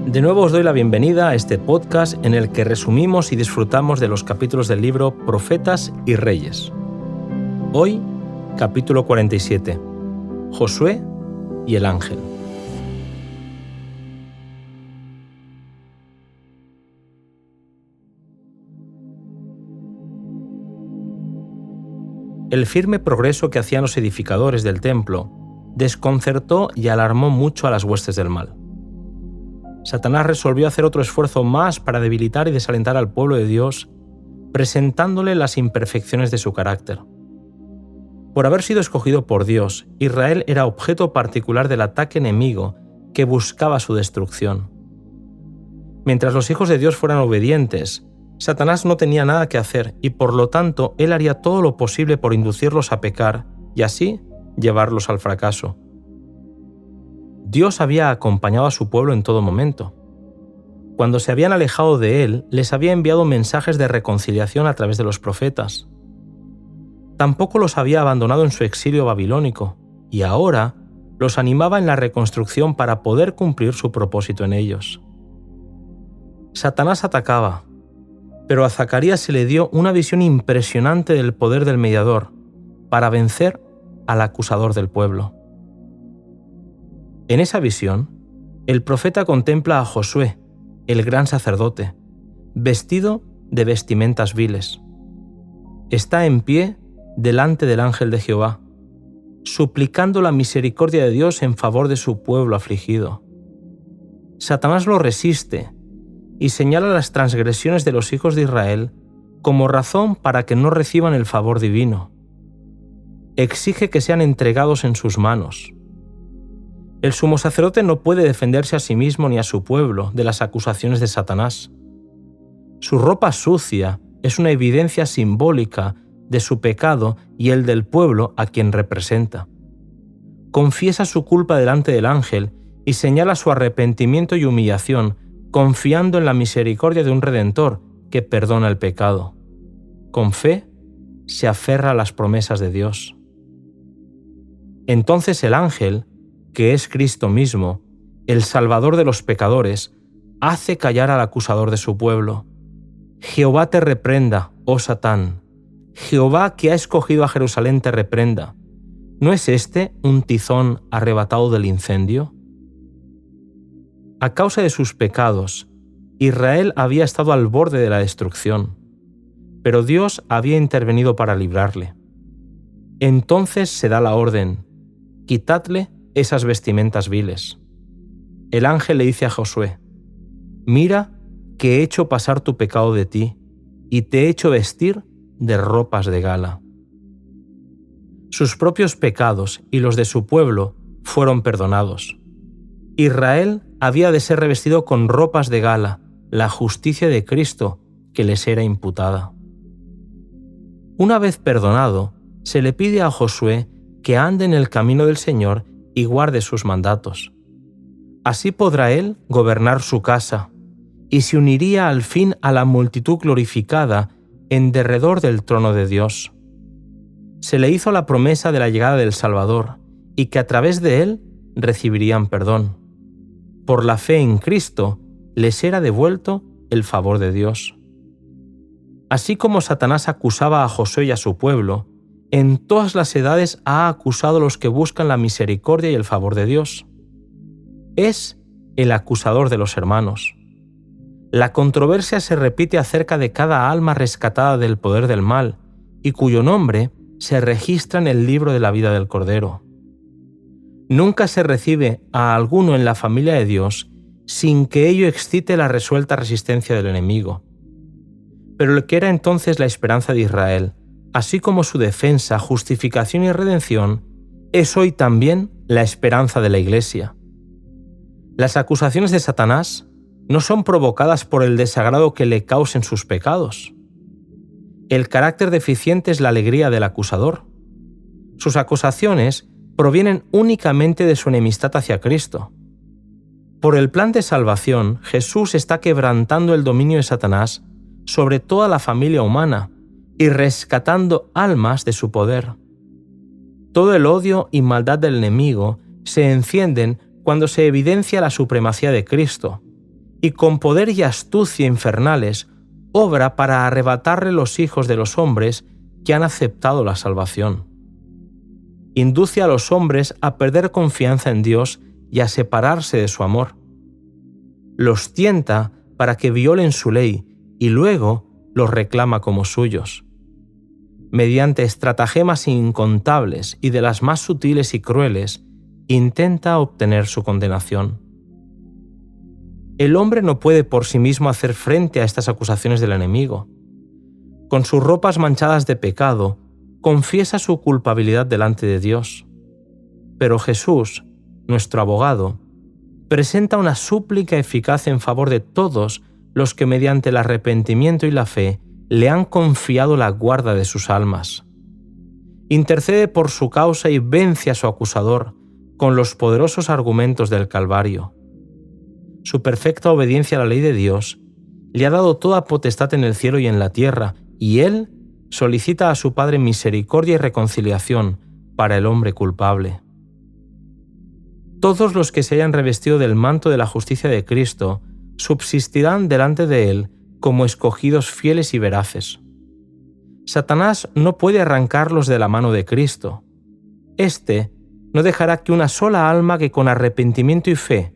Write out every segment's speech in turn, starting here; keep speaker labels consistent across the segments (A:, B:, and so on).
A: De nuevo os doy la bienvenida a este podcast en el que resumimos y disfrutamos de los capítulos del libro Profetas y Reyes. Hoy, capítulo 47, Josué y el ángel. El firme progreso que hacían los edificadores del templo desconcertó y alarmó mucho a las huestes del mal. Satanás resolvió hacer otro esfuerzo más para debilitar y desalentar al pueblo de Dios, presentándole las imperfecciones de su carácter. Por haber sido escogido por Dios, Israel era objeto particular del ataque enemigo que buscaba su destrucción. Mientras los hijos de Dios fueran obedientes, Satanás no tenía nada que hacer y por lo tanto él haría todo lo posible por inducirlos a pecar y así llevarlos al fracaso. Dios había acompañado a su pueblo en todo momento. Cuando se habían alejado de él, les había enviado mensajes de reconciliación a través de los profetas. Tampoco los había abandonado en su exilio babilónico, y ahora los animaba en la reconstrucción para poder cumplir su propósito en ellos. Satanás atacaba, pero a Zacarías se le dio una visión impresionante del poder del mediador para vencer al acusador del pueblo. En esa visión, el profeta contempla a Josué, el gran sacerdote, vestido de vestimentas viles. Está en pie delante del ángel de Jehová, suplicando la misericordia de Dios en favor de su pueblo afligido. Satanás lo resiste y señala las transgresiones de los hijos de Israel como razón para que no reciban el favor divino. Exige que sean entregados en sus manos. El sumo sacerdote no puede defenderse a sí mismo ni a su pueblo de las acusaciones de Satanás. Su ropa sucia es una evidencia simbólica de su pecado y el del pueblo a quien representa. Confiesa su culpa delante del ángel y señala su arrepentimiento y humillación, confiando en la misericordia de un Redentor que perdona el pecado. Con fe, se aferra a las promesas de Dios. Entonces el ángel, que es Cristo mismo, el Salvador de los pecadores, hace callar al acusador de su pueblo. Jehová te reprenda, oh Satán. Jehová que ha escogido a Jerusalén te reprenda. ¿No es este un tizón arrebatado del incendio? A causa de sus pecados, Israel había estado al borde de la destrucción, pero Dios había intervenido para librarle. Entonces se da la orden: quitadle esas vestimentas viles. El ángel le dice a Josué: mira que he hecho pasar tu pecado de ti y te he hecho vestir de ropas de gala. Sus propios pecados y los de su pueblo fueron perdonados. Israel había de ser revestido con ropas de gala, la justicia de Cristo que les era imputada. Una vez perdonado, se le pide a Josué que ande en el camino del Señor y guarde sus mandatos. Así podrá él gobernar su casa y se uniría al fin a la multitud glorificada en derredor del trono de Dios. Se le hizo la promesa de la llegada del Salvador y que a través de él recibirían perdón. Por la fe en Cristo les era devuelto el favor de Dios. Así como Satanás acusaba a Josué y a su pueblo, en todas las edades ha acusado a los que buscan la misericordia y el favor de Dios. Es el acusador de los hermanos. La controversia se repite acerca de cada alma rescatada del poder del mal y cuyo nombre se registra en el libro de la vida del Cordero. Nunca se recibe a alguno en la familia de Dios sin que ello excite la resuelta resistencia del enemigo. Pero lo que era entonces la esperanza de Israel, así como su defensa, justificación y redención, es hoy también la esperanza de la Iglesia. Las acusaciones de Satanás no son provocadas por el desagrado que le causen sus pecados. El carácter deficiente es la alegría del acusador. Sus acusaciones provienen únicamente de su enemistad hacia Cristo. Por el plan de salvación, Jesús está quebrantando el dominio de Satanás sobre toda la familia humana y rescatando almas de su poder. Todo el odio y maldad del enemigo se encienden cuando se evidencia la supremacía de Cristo, y con poder y astucia infernales obra para arrebatarle los hijos de los hombres que han aceptado la salvación. Induce a los hombres a perder confianza en Dios y a separarse de su amor. Los tienta para que violen su ley y luego los reclama como suyos. Mediante estratagemas incontables y de las más sutiles y crueles, intenta obtener su condenación. El hombre no puede por sí mismo hacer frente a estas acusaciones del enemigo. Con sus ropas manchadas de pecado, confiesa su culpabilidad delante de Dios. Pero Jesús, nuestro abogado, presenta una súplica eficaz en favor de todos los que mediante el arrepentimiento y la fe le han confiado la guarda de sus almas. Intercede por su causa y vence a su acusador con los poderosos argumentos del Calvario. Su perfecta obediencia a la ley de Dios le ha dado toda potestad en el cielo y en la tierra, y Él solicita a su Padre misericordia y reconciliación para el hombre culpable. Todos los que se hayan revestido del manto de la justicia de Cristo subsistirán delante de Él como escogidos fieles y veraces. Satanás no puede arrancarlos de la mano de Cristo. Éste no dejará que una sola alma que con arrepentimiento y fe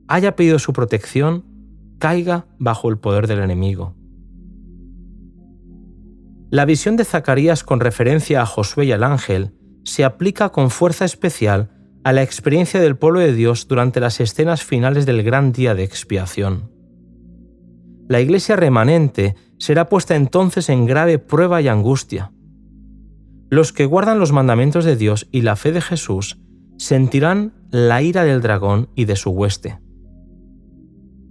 A: haya pedido su protección caiga bajo el poder del enemigo. La visión de Zacarías con referencia a Josué y al ángel se aplica con fuerza especial a la experiencia del pueblo de Dios durante las escenas finales del gran día de expiación. La iglesia remanente será puesta entonces en grave prueba y angustia. Los que guardan los mandamientos de Dios y la fe de Jesús sentirán la ira del dragón y de su hueste.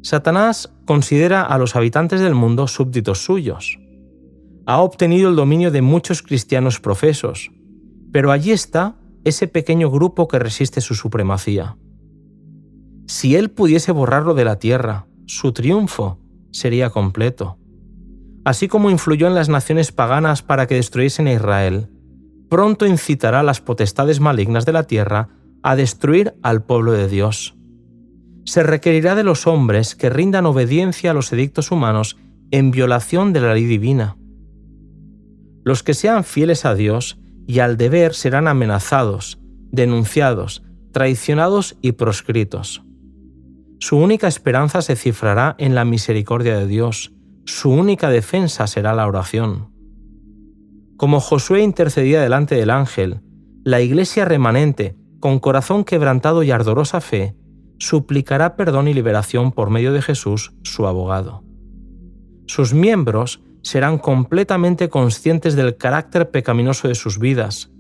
A: Satanás considera a los habitantes del mundo súbditos suyos. Ha obtenido el dominio de muchos cristianos profesos, pero allí está ese pequeño grupo que resiste su supremacía. Si él pudiese borrarlo de la tierra, su triunfo sería completo. Así como influyó en las naciones paganas para que destruyesen a Israel, pronto incitará a las potestades malignas de la tierra a destruir al pueblo de Dios. Se requerirá de los hombres que rindan obediencia a los edictos humanos en violación de la ley divina. Los que sean fieles a Dios y al deber serán amenazados, denunciados, traicionados y proscritos. Su única esperanza se cifrará en la misericordia de Dios. Su única defensa será la oración. Como Josué intercedía delante del ángel, la iglesia remanente, con corazón quebrantado y ardorosa fe, suplicará perdón y liberación por medio de Jesús, su abogado. Sus miembros serán completamente conscientes del carácter pecaminoso de sus vidas,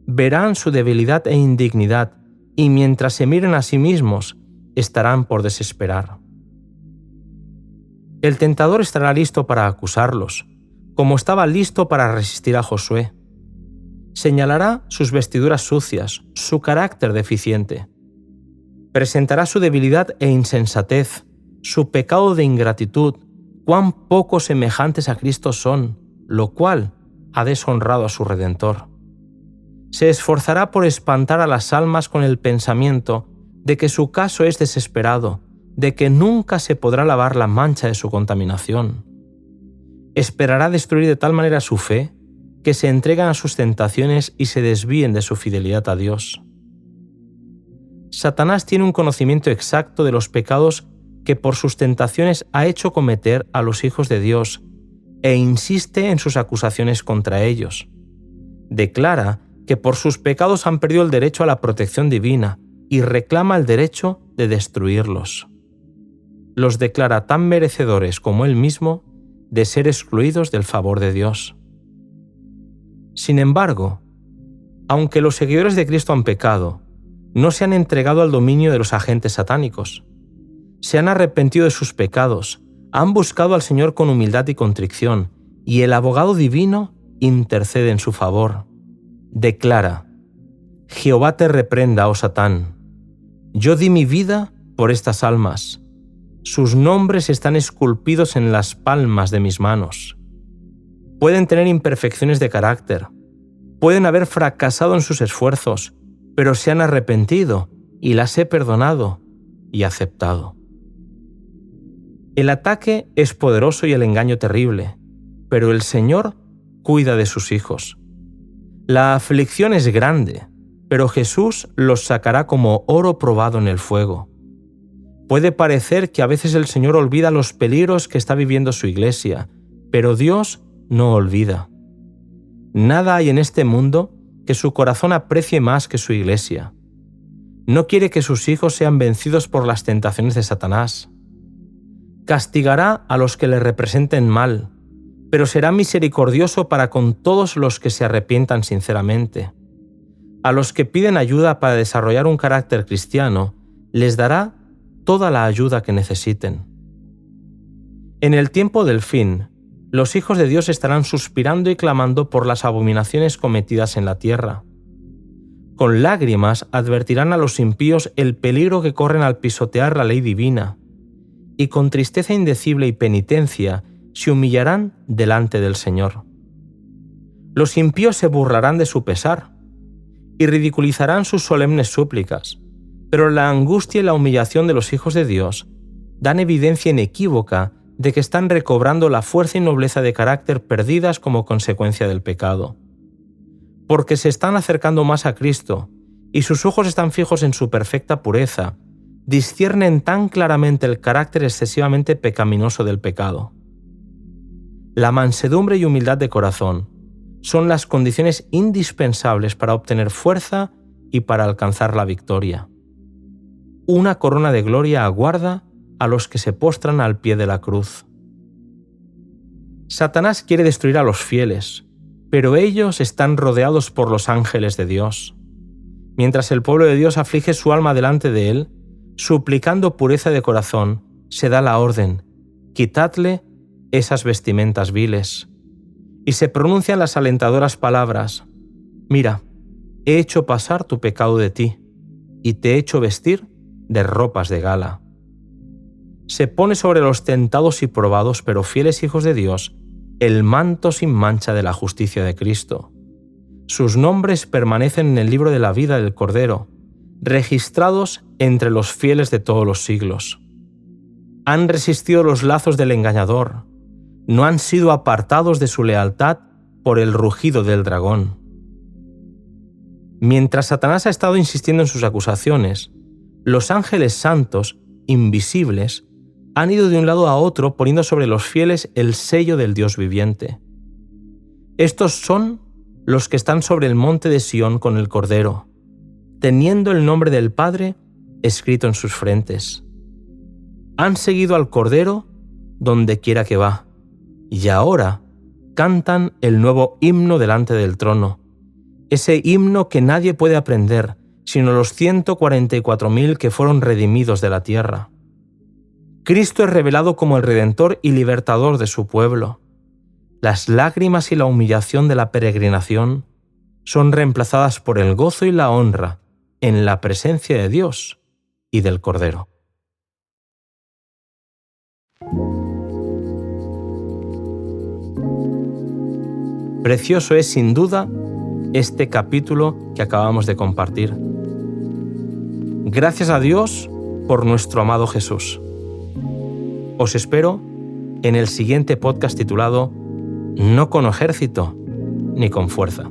A: verán su debilidad e indignidad y mientras se miren a sí mismos, estarán por desesperar. El tentador estará listo para acusarlos, como estaba listo para resistir a Josué. Señalará sus vestiduras sucias, su carácter deficiente. Presentará su debilidad e insensatez, su pecado de ingratitud, cuán poco semejantes a Cristo son, lo cual ha deshonrado a su Redentor. Se esforzará por espantar a las almas con el pensamiento de que su caso es desesperado, de que nunca se podrá lavar la mancha de su contaminación. Esperará destruir de tal manera su fe que se entregan a sus tentaciones y se desvíen de su fidelidad a Dios. Satanás tiene un conocimiento exacto de los pecados que por sus tentaciones ha hecho cometer a los hijos de Dios e insiste en sus acusaciones contra ellos. Declara que por sus pecados han perdido el derecho a la protección divina y reclama el derecho de destruirlos. Los declara tan merecedores como él mismo de ser excluidos del favor de Dios. Sin embargo, aunque los seguidores de Cristo han pecado, no se han entregado al dominio de los agentes satánicos. Se han arrepentido de sus pecados, han buscado al Señor con humildad y contrición, y el abogado divino intercede en su favor. Declara: Jehová te reprenda, oh Satán. Yo di mi vida por estas almas. Sus nombres están esculpidos en las palmas de mis manos. Pueden tener imperfecciones de carácter, pueden haber fracasado en sus esfuerzos, pero se han arrepentido y las he perdonado y aceptado. El ataque es poderoso y el engaño terrible, pero el Señor cuida de sus hijos. La aflicción es grande, pero Jesús los sacará como oro probado en el fuego. Puede parecer que a veces el Señor olvida los peligros que está viviendo su iglesia, pero Dios no olvida. Nada hay en este mundo que su corazón aprecie más que su iglesia. No quiere que sus hijos sean vencidos por las tentaciones de Satanás. Castigará a los que le representen mal, pero será misericordioso para con todos los que se arrepientan sinceramente. A los que piden ayuda para desarrollar un carácter cristiano, les dará toda la ayuda que necesiten. En el tiempo del fin, los hijos de Dios estarán suspirando y clamando por las abominaciones cometidas en la tierra. Con lágrimas advertirán a los impíos el peligro que corren al pisotear la ley divina, y con tristeza indecible y penitencia se humillarán delante del Señor. Los impíos se burlarán de su pesar y ridiculizarán sus solemnes súplicas, pero la angustia y la humillación de los hijos de Dios dan evidencia inequívoca de que están recobrando la fuerza y nobleza de carácter perdidas como consecuencia del pecado. Porque se están acercando más a Cristo y sus ojos están fijos en su perfecta pureza, disciernen tan claramente el carácter excesivamente pecaminoso del pecado. La mansedumbre y humildad de corazón son las condiciones indispensables para obtener fuerza y para alcanzar la victoria. Una corona de gloria aguarda a los que se postran al pie de la cruz. Satanás quiere destruir a los fieles, pero ellos están rodeados por los ángeles de Dios. Mientras el pueblo de Dios aflige su alma delante de él, suplicando pureza de corazón, se da la orden: quitadle esas vestimentas viles. Y se pronuncian las alentadoras palabras: mira, he hecho pasar tu pecado de ti, y te he hecho vestir de ropas de gala. Se pone sobre los tentados y probados pero fieles hijos de Dios el manto sin mancha de la justicia de Cristo. Sus nombres permanecen en el libro de la vida del Cordero, registrados entre los fieles de todos los siglos. Han resistido los lazos del engañador, no han sido apartados de su lealtad por el rugido del dragón. Mientras Satanás ha estado insistiendo en sus acusaciones, los ángeles santos, invisibles, han ido de un lado a otro poniendo sobre los fieles el sello del Dios viviente. Estos son los que están sobre el monte de Sión con el Cordero, teniendo el nombre del Padre escrito en sus frentes. Han seguido al Cordero donde quiera que va, y ahora cantan el nuevo himno delante del trono, ese himno que nadie puede aprender, sino los 144.000 que fueron redimidos de la tierra. Cristo es revelado como el Redentor y Libertador de su pueblo. Las lágrimas y la humillación de la peregrinación son reemplazadas por el gozo y la honra en la presencia de Dios y del Cordero. Precioso es sin duda este capítulo que acabamos de compartir. Gracias a Dios por nuestro amado Jesús. Os espero en el siguiente podcast titulado No con ejército ni con fuerza.